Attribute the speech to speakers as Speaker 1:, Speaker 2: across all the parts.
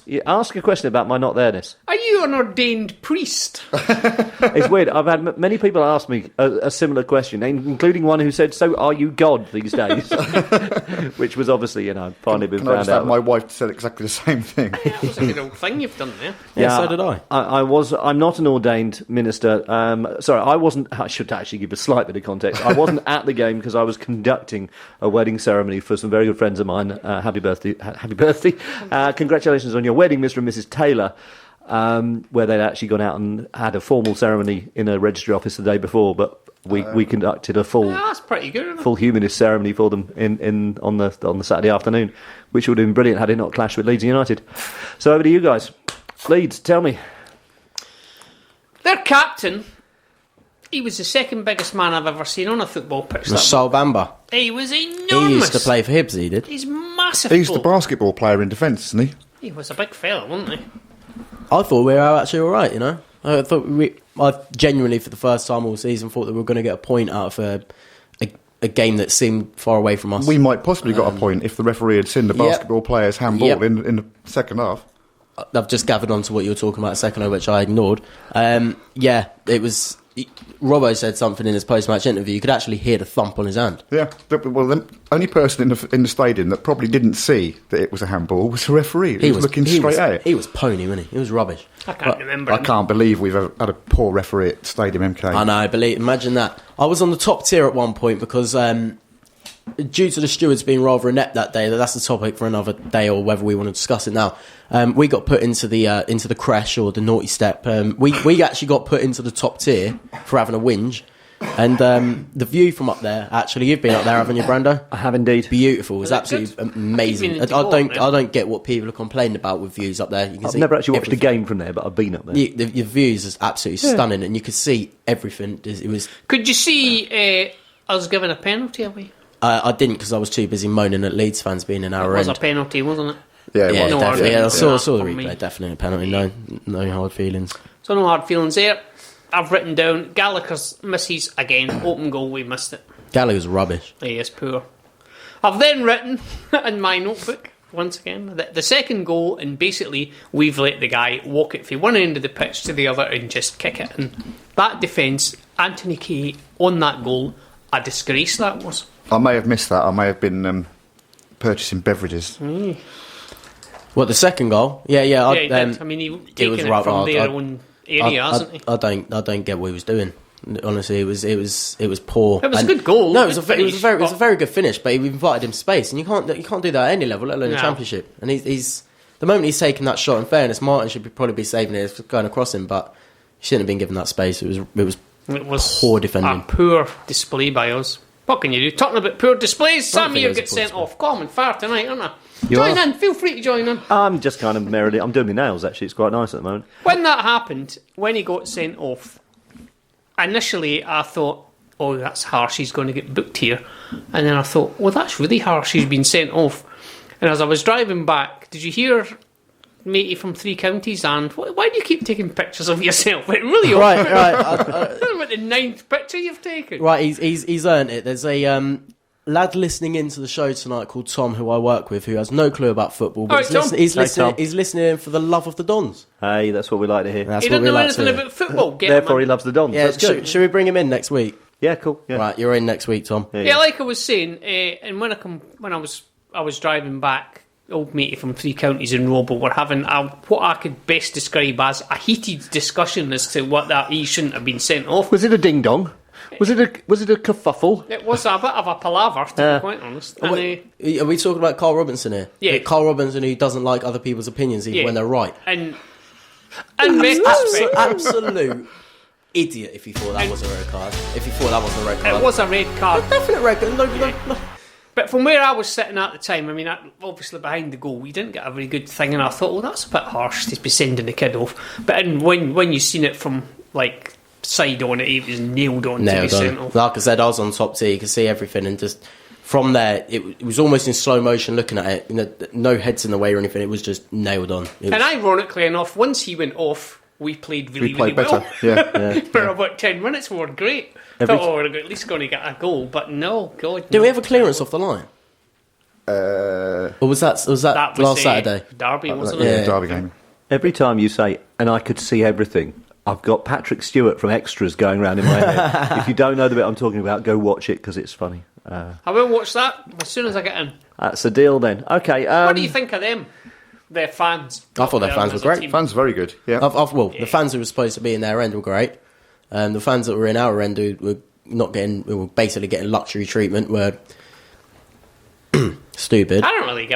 Speaker 1: You ask a question about my not there-ness.
Speaker 2: Are you an ordained priest?
Speaker 1: It's weird. I've had many people ask me a similar question, including one who said, "So are you God these days?" Which was obviously, finally been found out.
Speaker 3: My wife said exactly the same thing.
Speaker 2: Yeah, that was a good old thing you've done there.
Speaker 4: Yeah, so did I.
Speaker 1: I'm not an ordained minister. Sorry, I wasn't. I should actually give a slight bit of context. I wasn't at the game because I was conducting a wedding ceremony for some very good friends of mine. Happy birthday. Congratulations on your wedding, Mr. and Mrs. Taylor, where they'd actually gone out and had a formal ceremony in a registry office the day before, but we conducted a full
Speaker 2: that's pretty good, isn't it?
Speaker 1: full humanist ceremony for them on the Saturday afternoon, which would have been brilliant had it not clashed with Leeds United. So over to you guys. Leeds, tell me.
Speaker 2: Their captain, he was the second biggest man I've ever seen on a football pitch.
Speaker 4: Sol Bamba.
Speaker 2: He was enormous.
Speaker 4: He used to play for Hibs, he did.
Speaker 2: He's massive.
Speaker 3: He's the basketball player in defence, isn't he?
Speaker 2: He was a big fella, wasn't he?
Speaker 4: I thought we were actually all right, I thought I genuinely, for the first time all season, thought that we were going to get a point out of a game that seemed far away from us.
Speaker 3: We might possibly got a point if the referee had seen the basketball player's handball in the second half.
Speaker 4: I've just gathered on to what you were talking about a second ago, which I ignored. It was... Robbo said something in his post-match interview. You could actually hear the thump on his hand.
Speaker 3: Yeah, well, the only person in the stadium that probably didn't see that it was a handball was the referee. He was looking straight at it.
Speaker 4: He was pony, wasn't he? He was rubbish.
Speaker 2: I can't remember.
Speaker 3: I can't believe we've had a poor referee at Stadium MK.
Speaker 4: I know, imagine that. I was on the top tier at one point because due to the stewards being rather inept that day, that's the topic for another day or whether we want to discuss it now. We got put into the crash or the naughty step. We actually got put into the top tier for having a whinge. And the view from up there, actually, you've been up there, haven't you, Brando?
Speaker 1: I have indeed.
Speaker 4: Beautiful. It's absolutely amazing. I don't get what people are complaining about with views up there. You can
Speaker 1: I've
Speaker 4: see
Speaker 1: never actually watched
Speaker 4: everything.
Speaker 1: a game from there, but I've been up there.
Speaker 4: Your views is absolutely stunning, and you could see everything. It was.
Speaker 2: Could you see us giving a penalty away?
Speaker 4: I didn't because I was too busy moaning at Leeds fans being in our end.
Speaker 2: It was a penalty, wasn't it?
Speaker 3: Yeah,
Speaker 4: Yeah,
Speaker 2: No
Speaker 4: definitely.
Speaker 2: argument
Speaker 4: I saw
Speaker 2: with
Speaker 4: the
Speaker 2: that from
Speaker 4: replay.
Speaker 2: me.
Speaker 4: Definitely a penalty. No hard feelings.
Speaker 2: So no hard feelings there. I've written down Gallagher's misses again. Open goal, we missed it.
Speaker 4: Gallagher's rubbish.
Speaker 2: He is poor. I've then written in my notebook, once again, that the second goal, and basically we've let the guy walk it from one end of the pitch to the other and just kick it. And that defence, Anthony Kay on that goal, a disgrace that was.
Speaker 3: I may have missed that. I may have been purchasing beverages.
Speaker 4: What, the second goal? Yeah.
Speaker 2: He did. I mean, he taken it from their own area, hasn't he?
Speaker 4: I don't get what he was doing. Honestly, it was poor.
Speaker 2: It was a good goal.
Speaker 4: No, it was a very good finish. But we invited him space, and you can't do that at any level, let alone the Championship. And he's the moment he's taking that shot. In fairness, Martin should probably be saving it, it's going across him, but he shouldn't have been given that space. It was poor defending.
Speaker 2: A poor display by us. What can you do? Talking about poor displays, Sam here gets sent off. Common far tonight, aren't I? Join in, feel free to join in.
Speaker 1: I'm just kind of merrily... I'm doing my nails, actually. It's quite nice at the moment.
Speaker 2: When that happened, when he got sent off, initially I thought, oh, that's harsh, he's going to get booked here. And then I thought, well, that's really harsh, he's been sent off. And as I was driving back, did you hear matey from Three Counties? And why do you keep taking pictures of yourself? It really
Speaker 4: right.
Speaker 2: About the 9th picture you've taken.
Speaker 4: Right, he's earned it. There's a lad listening into the show tonight called Tom, who I work with, who has no clue about football, but he's listening for the love of the Dons.
Speaker 1: Hey, that's what we like to hear.
Speaker 2: He doesn't know anything about football.
Speaker 1: Therefore, he loves the Dons.
Speaker 4: Yeah,
Speaker 1: that's good.
Speaker 4: Should we bring him in next week?
Speaker 1: Yeah, cool. Yeah.
Speaker 4: Right, you're in next week, Tom.
Speaker 2: Yeah, like I was saying, and when I was driving back, old matey from Three Counties and Robo were having what I could best describe as a heated discussion as to what that he shouldn't have been sent off.
Speaker 1: Was it a ding dong? Was it a kerfuffle?
Speaker 2: It was a bit of a palaver, to be quite honest.
Speaker 4: Are we talking about Carl Robinson here?
Speaker 2: Yeah.
Speaker 4: Carl Robinson, who doesn't like other people's opinions even when they're right.
Speaker 2: And retrospect,
Speaker 4: absolute idiot if he thought that was a red card. If he thought that wasn't a red card.
Speaker 2: It was a red card.
Speaker 4: A definite red card. No.
Speaker 2: But from where I was sitting at the time, I mean, obviously behind the goal, we didn't get a very good thing, and I thought, well, that's a bit harsh to be sending the kid off. But then when you seen it from, like, side on it, he was nailed on to be sent off.
Speaker 4: Like I said, I was on top tier, you could see everything, and just from there, it was almost in slow motion looking at it. No heads in the way or anything, it was just nailed on.
Speaker 2: And ironically enough, once he went off, we played really
Speaker 3: better.
Speaker 2: well.
Speaker 3: Yeah.
Speaker 2: For about 10 minutes, we were great. Thought, we're at least going to get a goal, but no, God.
Speaker 4: Did we have a clearance off the line? Or was that
Speaker 2: That was
Speaker 4: last Saturday?
Speaker 2: Derby, wasn't
Speaker 3: Yeah,
Speaker 2: it?
Speaker 3: Derby game.
Speaker 1: Every time you say, and I could see everything, I've got Patrick Stewart from Extras going around in my head. If you don't know the bit I'm talking about, go watch it because it's funny.
Speaker 2: I will watch that as soon as I get in.
Speaker 1: That's a deal then. Okay.
Speaker 2: What do you think of them? Their fans.
Speaker 4: I thought their fans were great.
Speaker 3: Fans are very good. Yeah.
Speaker 4: The fans who were supposed to be in their end were great. The fans that were in our end who were basically getting luxury treatment were stupid.
Speaker 2: I don't really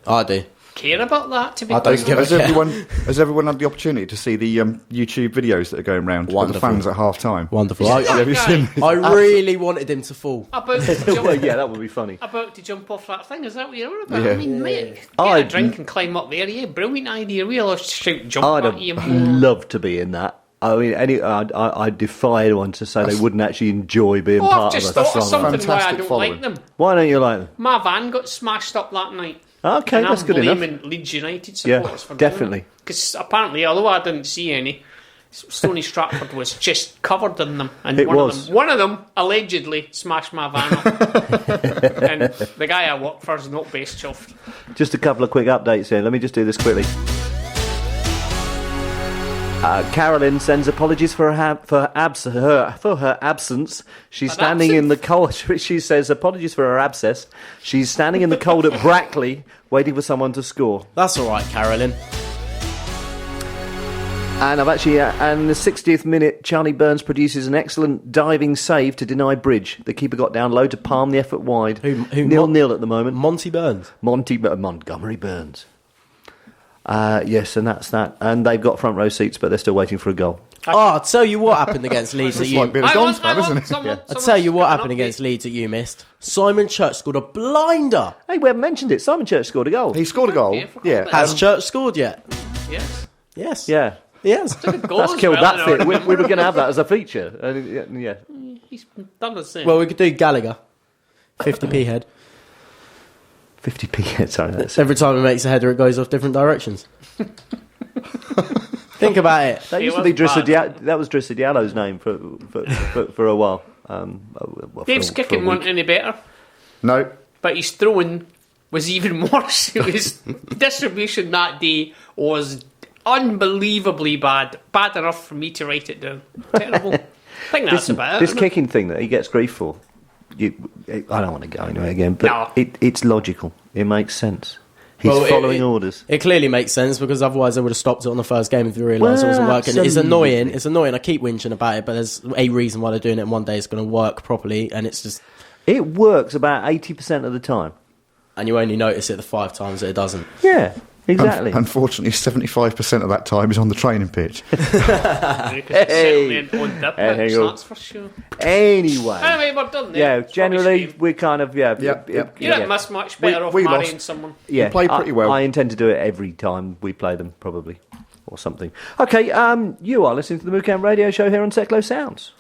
Speaker 4: I do.
Speaker 2: care about that, to be
Speaker 4: I don't
Speaker 2: honest.
Speaker 4: give a care.
Speaker 3: Has everyone had the opportunity to see the YouTube videos that are going around with the
Speaker 4: Wonderful.
Speaker 3: fans at half time?
Speaker 4: Wonderful.
Speaker 3: Have you seen?
Speaker 4: I really wanted him to fall.
Speaker 2: About to jump,
Speaker 1: Well, yeah, that would be funny.
Speaker 2: about to jump off that thing, is that what you're on about?
Speaker 3: Yeah.
Speaker 2: I mean, mate, get
Speaker 1: I'd-
Speaker 2: a drink and climb up there, yeah, brilliant idea. We'll just shout jump
Speaker 1: I'd
Speaker 2: at you.
Speaker 1: have loved to be in that. I mean, I defy anyone to say they wouldn't actually enjoy being
Speaker 2: Oh, I've
Speaker 1: part
Speaker 2: just
Speaker 1: of
Speaker 2: thought
Speaker 1: a
Speaker 2: of
Speaker 1: song.
Speaker 2: something why I
Speaker 3: Fantastic
Speaker 2: don't
Speaker 3: following.
Speaker 2: like them.
Speaker 1: Why don't you like them?
Speaker 2: My van got smashed up that night.
Speaker 1: Okay,
Speaker 2: And
Speaker 1: that's
Speaker 2: I'm
Speaker 1: good enough.
Speaker 2: blaming Leeds United
Speaker 1: Yeah,
Speaker 2: supporters for
Speaker 1: definitely.
Speaker 2: Because apparently, although I didn't see any, Stony Stratford was just covered in them. And
Speaker 1: It
Speaker 2: one
Speaker 1: was.
Speaker 2: one of them allegedly smashed my van up. And the guy I work for is not best chuffed.
Speaker 1: Just a couple of quick updates here. Let me just do this quickly. Carolyn sends apologies for her absence. She's
Speaker 2: An
Speaker 1: standing in
Speaker 2: absence?
Speaker 1: the cold. She says apologies for her abscess. She's standing in the cold at Brackley, waiting for someone to score.
Speaker 4: That's all right, Carolyn.
Speaker 1: And I've actually, and in the 60th minute, Charlie Burns produces an excellent diving save to deny Bridge. The keeper got down low to palm the effort wide.
Speaker 4: Who
Speaker 1: 0-0 at the moment.
Speaker 4: Monty Burns.
Speaker 1: Montgomery Burns. Yes, and that's that. And they've got front row seats, but they're still waiting for a goal.
Speaker 4: I'll tell you what happened against Leeds that
Speaker 3: It's
Speaker 4: you...
Speaker 3: like being a Don's fan, isn't it?
Speaker 4: I'll tell you what happened against Leeds that you missed. Simon Church scored a blinder.
Speaker 1: Hey, we haven't mentioned it. Simon Church scored a goal.
Speaker 3: He scored a goal.
Speaker 2: Yeah, for
Speaker 3: Yeah.
Speaker 2: goal.
Speaker 4: Has Church scored yet?
Speaker 2: Yes.
Speaker 4: Yes.
Speaker 1: Yeah.
Speaker 4: He has.
Speaker 2: Goal
Speaker 1: That's
Speaker 2: as
Speaker 1: killed
Speaker 2: well,
Speaker 1: that
Speaker 2: you know.
Speaker 1: fit. We were going to have that as a feature. Yeah.
Speaker 2: He's done the same.
Speaker 4: Well, we could do Gallagher. 50p head.
Speaker 1: 50p. Sorry, that's
Speaker 4: Every time he makes a header, it goes off different directions. Think about it.
Speaker 1: That
Speaker 2: He
Speaker 1: used to be
Speaker 2: wasn't bad.
Speaker 1: That was Drissa Diallo's name for a while.
Speaker 2: Dave's kicking wasn't any better,
Speaker 3: No.
Speaker 2: but his throwing was even worse. His distribution that day was unbelievably bad. Bad enough for me to write it down. Terrible. I think that's about it.
Speaker 1: This
Speaker 2: isn't it?
Speaker 1: kicking thing that he gets grief for. I don't want to go into it again, but
Speaker 2: No.
Speaker 1: it's logical. It makes sense. He's
Speaker 4: Well,
Speaker 1: following orders.
Speaker 4: It clearly makes sense because otherwise they would have stopped it on the first game if they realised it
Speaker 1: Well,
Speaker 4: wasn't working. It's
Speaker 1: absolutely.
Speaker 4: annoying. It's annoying. I keep whinging about it, but there's a reason why they're doing it. And one day it's going to work properly, and it's just
Speaker 1: It works about 80% of the time.
Speaker 4: and you only notice it the 5 times that it doesn't.
Speaker 1: Yeah, exactly.
Speaker 3: Unfortunately, 75% of that time is on the training pitch.
Speaker 2: Certainly on the
Speaker 1: Hey,
Speaker 2: pitch,
Speaker 1: hang on.
Speaker 2: that's for sure.
Speaker 1: Anyway,
Speaker 2: Anyway, we're done there.
Speaker 1: yeah,
Speaker 2: It's
Speaker 1: generally
Speaker 2: rubbish game.
Speaker 1: we're kind of
Speaker 3: Yep.
Speaker 2: You don't miss much better off
Speaker 3: we
Speaker 2: marrying
Speaker 3: lost.
Speaker 2: someone.
Speaker 1: Yeah,
Speaker 3: We played pretty well.
Speaker 1: I intend to do it every time we play them, probably, or something. Okay, you are listening to the MooCamp Radio Show here on Techlo Sounds.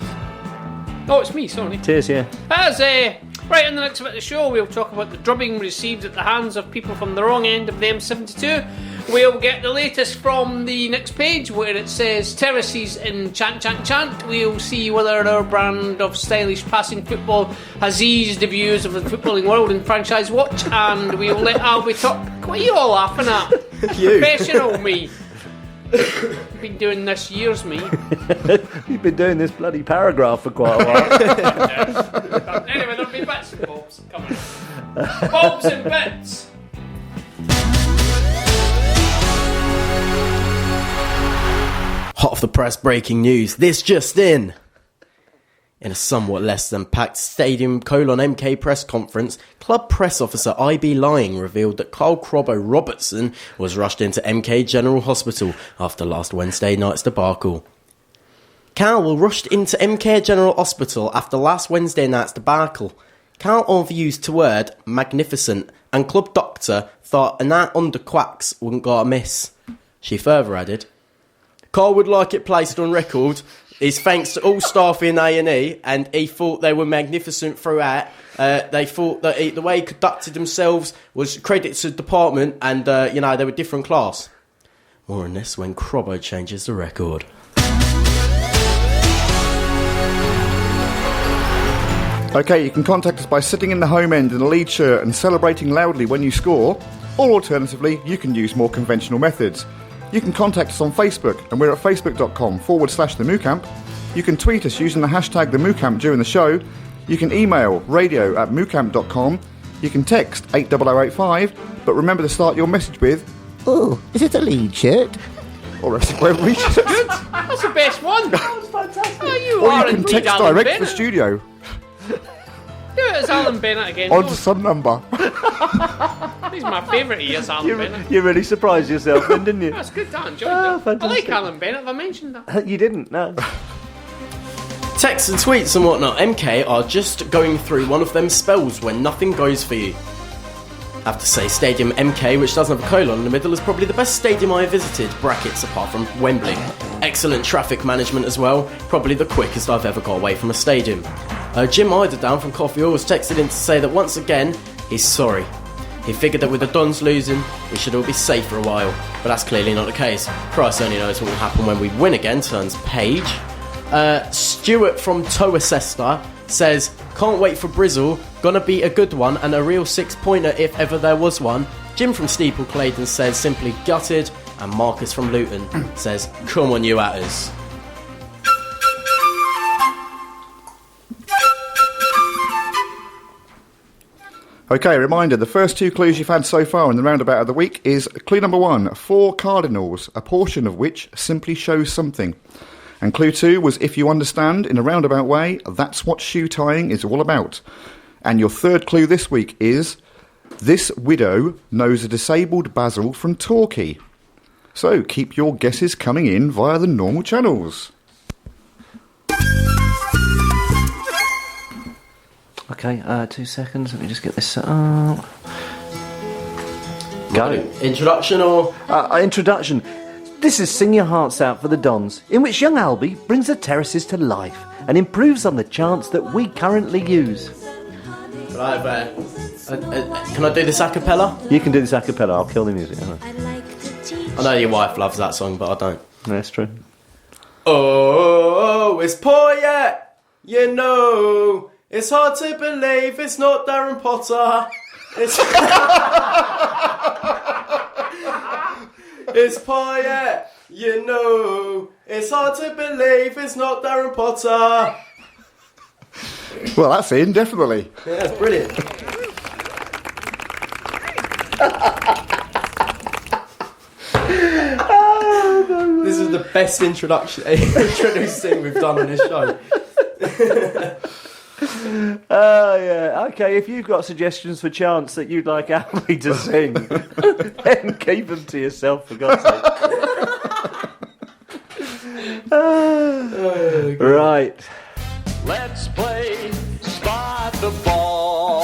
Speaker 2: Oh, it's me, sorry.
Speaker 1: Cheers, yeah.
Speaker 2: As right in the next bit of the show, we'll talk about the drubbing received at the hands of people from the wrong end of the M72. We'll get the latest from the next page where it says terraces in chant, chant, chant. We'll see whether our brand of stylish passing football has eased the views of the footballing world in Franchise Watch, and we'll let Albie talk. What are you all laughing at?
Speaker 4: You.
Speaker 2: Professional me. I've been doing this years, me.
Speaker 1: You've been doing this bloody paragraph for quite a while.
Speaker 2: Anyway, there'll be bits and bobs coming. Bobs and bits.
Speaker 4: Hot off the press breaking news. This just in. In a somewhat less than packed Stadium MK press conference, club press officer IB Lying revealed that Carl Crobbo Robertson was rushed into MK General Hospital after last Wednesday night's debacle. Carl was rushed into MK General Hospital after last Wednesday night's debacle. Carl overused the word magnificent, and club doctor thought a night under quacks wouldn't go amiss. She further added, Carl would like it placed on record. His thanks to all staff in A&E, and he thought they were magnificent throughout. They thought that the way he conducted themselves was credit to the department, and they were different class. More on this when Crobbo changes the record.
Speaker 3: OK, you can contact us by sitting in the home end in a Leeds shirt and celebrating loudly when you score, or alternatively, you can use more conventional methods. You can contact us on Facebook, and we're at facebook.com/the MooCamp. You can tweet us using the hashtag the MooCamp during the show. You can email radio@moocamp.com. You can text 80085, but remember to start your message with,
Speaker 5: "Oh, is it a Leeds shirt?"
Speaker 3: or else it won't reach us.
Speaker 2: Good. That's the best one. That's fantastic. Oh, you
Speaker 3: Or
Speaker 2: are
Speaker 3: you can
Speaker 2: indeed
Speaker 3: text
Speaker 2: Alan
Speaker 3: direct to the
Speaker 2: Bennett.
Speaker 3: studio
Speaker 2: Do it as Alan Bennett again.
Speaker 3: onto some number.
Speaker 2: He's my favourite. He is Alan Bennett.
Speaker 1: You really surprised yourself then, didn't you?
Speaker 2: That's good. I enjoyed
Speaker 1: Ah,
Speaker 2: that. I like
Speaker 1: fantastic.
Speaker 2: Alan Bennett. Have I mentioned that?
Speaker 1: You didn't, no.
Speaker 4: Texts and tweets and whatnot. MK are just going through one of them spells when nothing goes for you. I have to say, Stadium MK, which doesn't have a colon in the middle, is probably the best stadium I visited, brackets apart from Wembley. Excellent traffic management as well, probably the quickest I've ever got away from a stadium. Jim Eiderdown from Coffee Hall was texted in to say that once again, he's sorry. He figured that with the Dons losing, we should all be safe for a while, but that's clearly not the case. Christ only knows what will happen when we win again, turns page. Stuart from Toa Sesta says, can't wait for Brizzle, gonna be a good one and a real 6-pointer if ever there was one. Jim from Steeple Claydon says simply gutted, and Marcus from Luton says, come on you atters.
Speaker 3: OK, reminder, the first 2 clues you've had so far in the roundabout of the week is clue number 1, 4 cardinals, a portion of which simply shows something. And clue 2 was, if you understand, in a roundabout way, that's what shoe tying is all about. And your third clue this week is, this widow knows a disabled Basil from Torquay. So keep your guesses coming in via the normal channels.
Speaker 1: Okay, 2 seconds. Let me just get this set up. Go.
Speaker 4: Introduction or?
Speaker 1: Introduction. This is Sing Your Hearts Out for the Dons, in which young Albie brings the terraces to life and improves on the chants that we currently use.
Speaker 4: Can I do this a cappella?
Speaker 1: You can do this a cappella. I'll kill the music.
Speaker 4: I know your wife loves that song, but I don't.
Speaker 1: That's true.
Speaker 4: Oh, it's poor yet, you know. It's hard to believe it's not Darren Potter. It's it's poor yet, you know. It's hard to believe it's not Darren Potter.
Speaker 3: Well, that's in, definitely.
Speaker 4: Yeah, that's brilliant. This is the best introducing we've done on this show.
Speaker 1: Yeah. Okay, if you've got suggestions for chants that you'd like Albie to sing, then keep them to yourself, for God's sake. Right.
Speaker 6: Let's play Spot the Ball.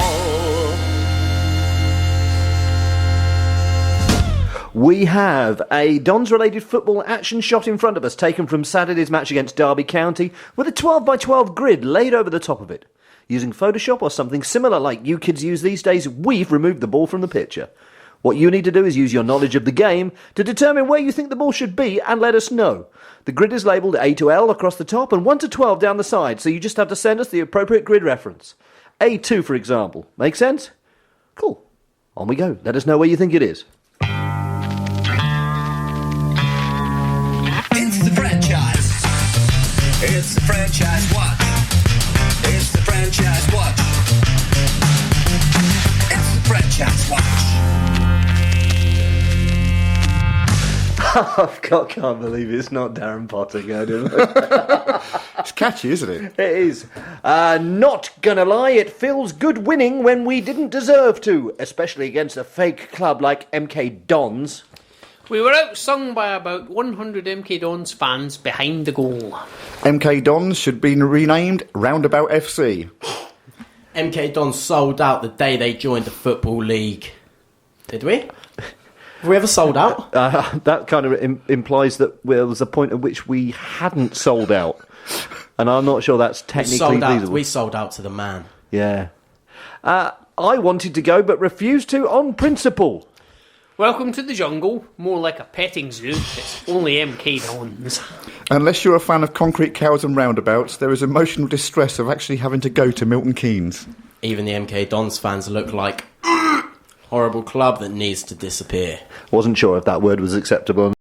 Speaker 1: We have a Dons-related football action shot in front of us, taken from Saturday's match against Derby County, with a 12x12 grid laid over the top of it. Using Photoshop or something similar like you kids use these days, we've removed the ball from the picture. What you need to do is use your knowledge of the game to determine where you think the ball should be and let us know. The grid is labelled A to L across the top and 1 to 12 down the side, so you just have to send us the appropriate grid reference. A2, for example. Make sense? Cool. On we go. Let us know where you think it is.
Speaker 7: It's the franchise. It's the franchise watch. It's the franchise watch. It's the franchise watch.
Speaker 1: Can't believe it's not Darren Potter going.
Speaker 3: It's catchy, isn't it?
Speaker 1: It is. Not gonna lie, it feels good winning when we didn't deserve to, especially against a fake club like MK Dons.
Speaker 2: We were outsung by about 100 MK Dons fans behind the goal.
Speaker 3: MK Dons should be renamed Roundabout FC.
Speaker 4: MK Dons sold out the day they joined the Football League. Did we? Have we ever sold out?
Speaker 1: That kind of implies that there was a point at which we hadn't sold out. And I'm not sure that's technically feasible.
Speaker 4: We sold out to the man.
Speaker 1: Yeah. I wanted to go but refused to on principle.
Speaker 2: Welcome to the jungle, more like a petting zoo. It's only MK Dons.
Speaker 3: Unless you're a fan of concrete cows and roundabouts, there is emotional distress of actually having to go to Milton Keynes.
Speaker 4: Even the MK Dons fans look like horrible club that needs to disappear.
Speaker 1: Wasn't sure if that word was acceptable.